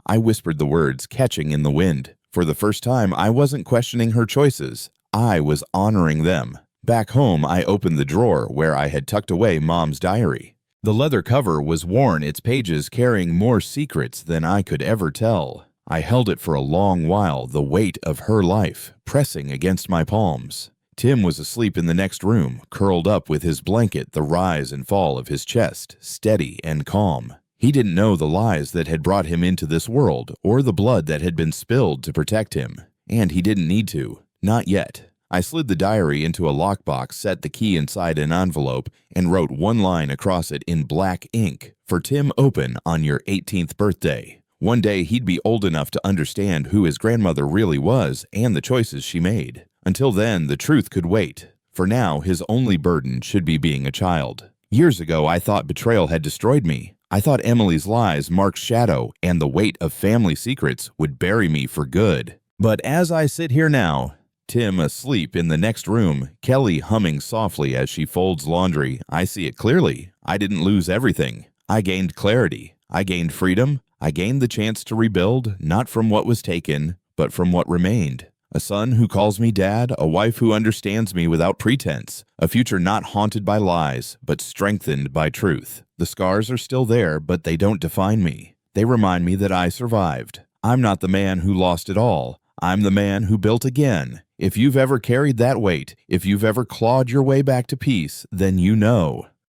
I whispered the words, catching in the wind. For the first time, I wasn't questioning her choices. I was honoring them. Back home, I opened the drawer where I had tucked away Mom's diary. The leather cover was worn, its pages carrying more secrets than I could ever tell. I held it for a long while, the weight of her life pressing against my palms. Tim was asleep in the next room, curled up with his blanket, the rise and fall of his chest, steady and calm. He didn't know the lies that had brought him into this world, or the blood that had been spilled to protect him. And he didn't need to. Not yet. I slid the diary into a lockbox, set the key inside an envelope, and wrote one line across it in black ink. For Tim, open on your 18th birthday. One day he'd be old enough to understand who his grandmother really was and the choices she made. Until then, the truth could wait. For now, his only burden should be being a child. Years ago, I thought betrayal had destroyed me. I thought Emily's lies, Mark's shadow, and the weight of family secrets would bury me for good. But as I sit here now, Tim asleep in the next room, Kelly humming softly as she folds laundry, I see it clearly. I didn't lose everything. I gained clarity. I gained freedom. I gained the chance to rebuild, not from what was taken, but from what remained. A son who calls me dad, a wife who understands me without pretense, a future not haunted by lies, but strengthened by truth. The scars are still there, but they don't define me. They remind me that I survived. I'm not the man who lost it all. I'm the man who built again. If you've ever carried that weight, if you've ever clawed your way back to peace, then you know.